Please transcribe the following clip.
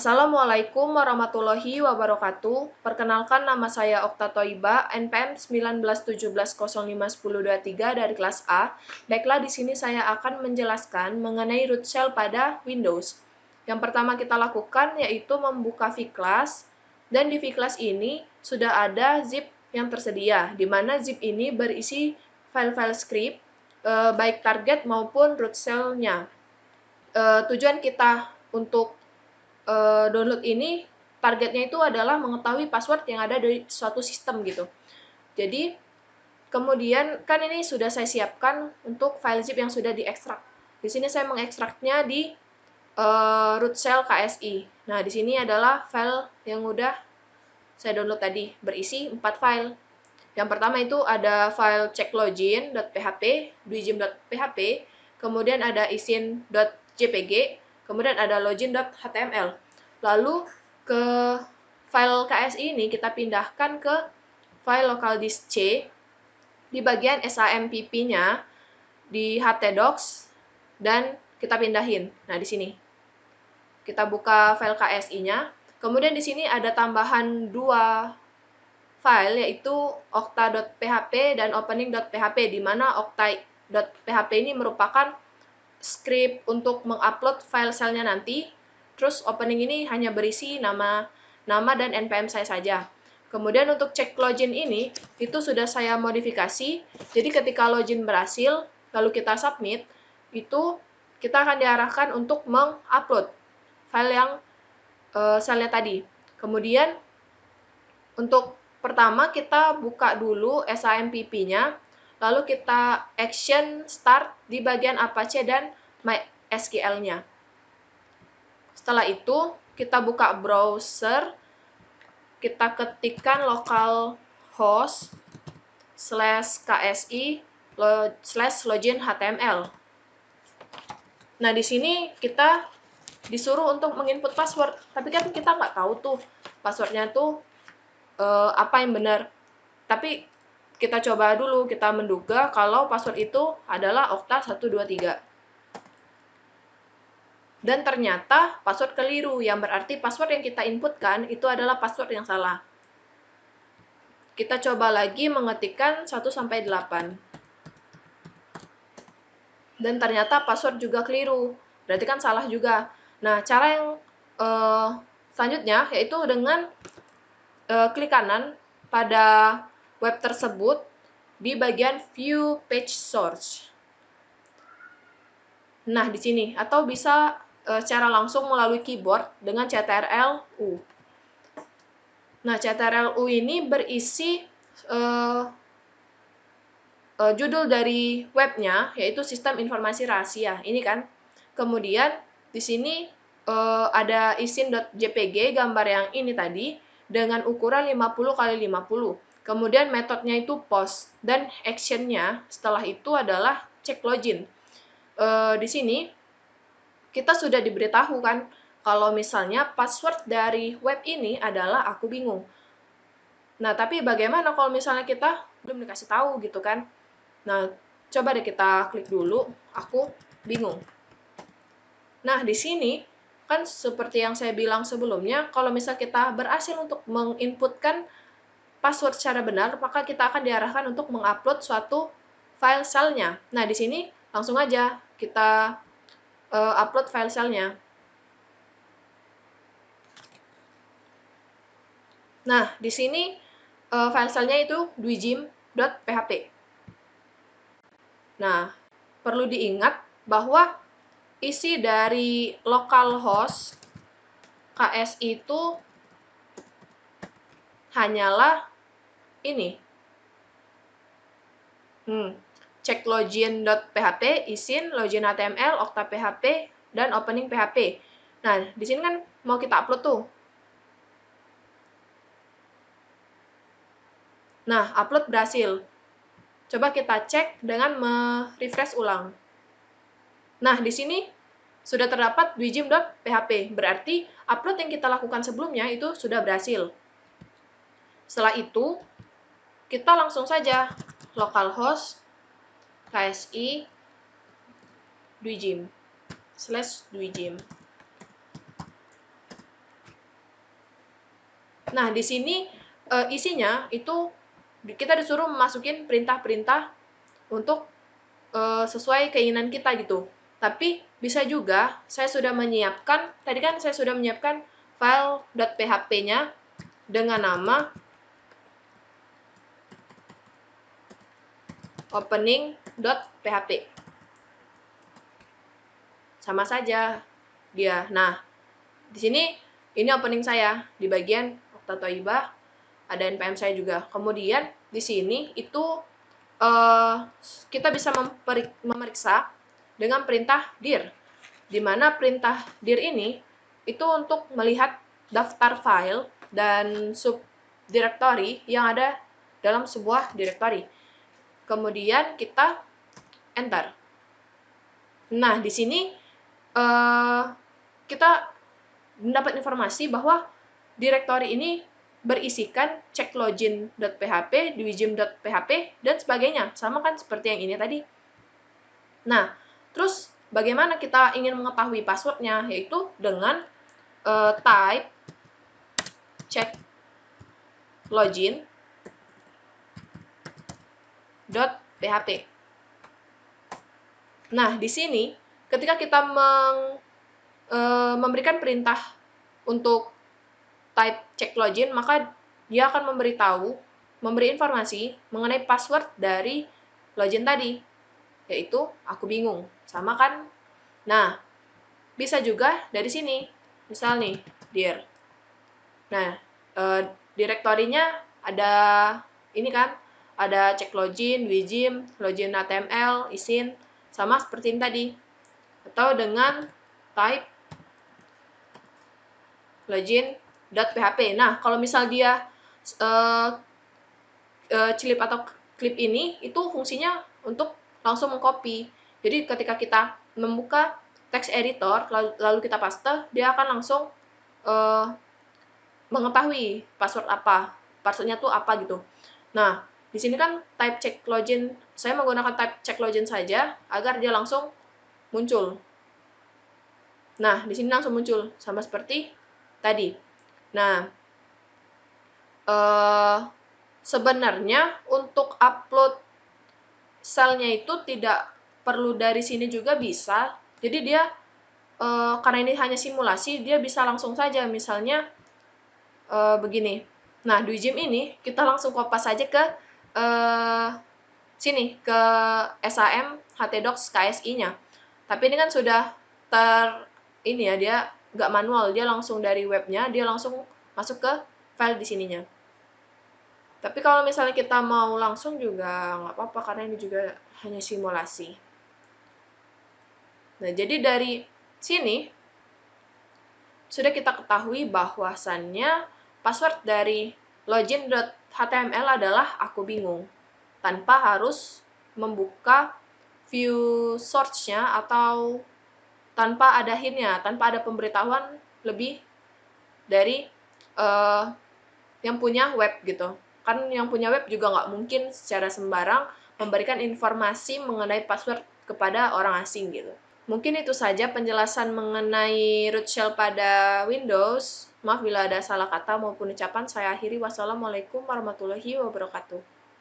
Assalamualaikum warahmatullahi wabarakatuh. Perkenalkan, nama saya Okta Thoiba, NPM 1917051023 dari kelas A. Baiklah, di sini saya akan menjelaskan mengenai root shell pada Windows. Yang pertama kita lakukan yaitu membuka vClass, dan di vClass ini sudah ada zip yang tersedia, di mana zip ini berisi file-file script, baik target maupun root shell-nya. Tujuan kita untuk download ini, targetnya itu adalah mengetahui password yang ada dari suatu sistem gitu. Jadi, kemudian kan ini sudah saya siapkan untuk file zip yang sudah diekstrak. Di sini saya mengekstraknya di root shell KSI. Nah, di sini adalah file yang udah saya download tadi, berisi 4 file. Yang pertama itu ada file checklogin.php, duijim.php, kemudian ada isin.jpg, kemudian ada login.html. Lalu ke file KSI ini kita pindahkan ke file local disk C di bagian SAMPP-nya di htdocs, dan kita pindahin. Nah, di sini kita buka file KSI-nya. Kemudian di sini ada tambahan 2 file, yaitu okta.php dan opening.php, di mana okta.php ini merupakan script untuk mengupload file shell-nya nanti. Terus opening ini hanya berisi nama dan npm saya saja. Kemudian untuk cek login ini, itu sudah saya modifikasi. Jadi ketika login berhasil, lalu kita submit, itu kita akan diarahkan untuk mengupload file yang shell-nya tadi. Kemudian untuk pertama kita buka dulu SAMPP-nya, lalu kita action start di bagian Apache dan MySQL-nya. Setelah itu, kita buka browser, kita ketikkan localhost/ksi/login.html. Nah, di sini kita disuruh untuk menginput password, tapi kan kita nggak tahu tuh passwordnya tuh apa yang benar. Tapi kita coba dulu, kita menduga kalau password itu adalah okta123. Dan ternyata password keliru, yang berarti password yang kita inputkan itu adalah password yang salah. Kita coba lagi mengetikkan 1-8. Dan ternyata password juga keliru, berarti kan salah juga. Nah, cara yang selanjutnya yaitu dengan klik kanan pada web tersebut di bagian View Page Source. Nah, di sini, atau bisa secara langsung melalui keyboard dengan CTRL-U. Nah, CTRL-U ini berisi judul dari webnya, yaitu Sistem Informasi Rahasia. Ini kan. Kemudian, di sini ada isin.jpg, gambar yang ini tadi, dengan ukuran 50x50. Kemudian metodenya itu post, dan action-nya setelah itu adalah cek login. Di sini kita sudah diberitahu kan kalau misalnya password dari web ini adalah aku bingung. Nah, tapi bagaimana kalau misalnya kita belum dikasih tahu gitu kan? Nah, coba deh kita klik dulu, aku bingung. Nah, di sini kan seperti yang saya bilang sebelumnya, kalau misal kita berhasil untuk menginputkan password secara benar, maka kita akan diarahkan untuk mengupload suatu file shell-nya. Nah, di sini langsung aja kita upload file shell-nya. Nah, di sini file shell-nya itu duijim.php. Nah, perlu diingat bahwa isi dari localhost KSI itu hanyalah ini. Cek login.php, isin, login.html, okta.php, dan opening.php. Nah, di sini kan mau kita upload tuh. Nah, upload berhasil. Coba kita cek dengan refresh ulang. Nah, di sini sudah terdapat duijim.php. Berarti upload yang kita lakukan sebelumnya itu sudah berhasil. Setelah itu, kita langsung saja localhost KSI duijim/duijim. Nah, di sini isinya itu kita disuruh masukin perintah-perintah untuk sesuai keinginan kita gitu. Tapi bisa juga saya sudah menyiapkan, tadi kan saya sudah menyiapkan file .php-nya dengan nama opening.php. Sama saja dia. Nah, di sini ini opening saya di bagian Okta Thoibah, ada npm saya juga. Kemudian di sini itu kita bisa memeriksa dengan perintah dir, di mana perintah dir ini itu untuk melihat daftar file dan subdirectory yang ada dalam sebuah directory. Kemudian kita enter. Nah, di sini kita mendapat informasi bahwa directory ini berisikan checklogin.php, dwijim.php, dan sebagainya. Sama kan seperti yang ini tadi. Nah, terus bagaimana kita ingin mengetahui passwordnya? Yaitu dengan type checklogin.php. Nah, di sini ketika kita memberikan perintah untuk type checklogin, maka dia akan memberi informasi mengenai password dari login tadi, yaitu aku bingung. Sama kan? Nah, bisa juga dari sini. Misal nih, dir. Nah, direktorinya ada ini kan, ada checklogin, dwijim, login HTML, isin, sama seperti ini tadi. Atau dengan type login.php. Nah, kalau misal dia clip atau klip ini, itu fungsinya untuk langsung mengcopy. Jadi ketika kita membuka text editor, lalu kita paste, dia akan langsung mengetahui passwordnya tuh apa gitu. Nah, di sini kan type check login, saya menggunakan type check login saja agar dia langsung muncul. Nah, di sini langsung muncul sama seperti tadi. Nah, sebenarnya untuk upload selnya itu tidak perlu dari sini juga bisa. Jadi dia karena ini hanya simulasi, dia bisa langsung saja misalnya begini. Nah, dwijim ini kita langsung kopas saja ke sini, ke SAM htdocs KSI-nya. Tapi ini kan sudah ini ya, dia nggak manual, dia langsung dari webnya, dia langsung masuk ke file di sininya. Tapi kalau misalnya kita mau langsung juga nggak apa-apa, karena ini juga hanya simulasi. Nah, jadi dari sini sudah kita ketahui bahwasannya password dari login.html adalah aku bingung, tanpa harus membuka view source-nya atau tanpa ada hint-nya, tanpa ada pemberitahuan lebih dari yang punya web gitu. Kan yang punya web juga nggak mungkin secara sembarang memberikan informasi mengenai password kepada orang asing gitu. Mungkin itu saja penjelasan mengenai root shell pada Windows. Maaf bila ada salah kata maupun ucapan. Saya akhiri. Wassalamualaikum warahmatullahi wabarakatuh.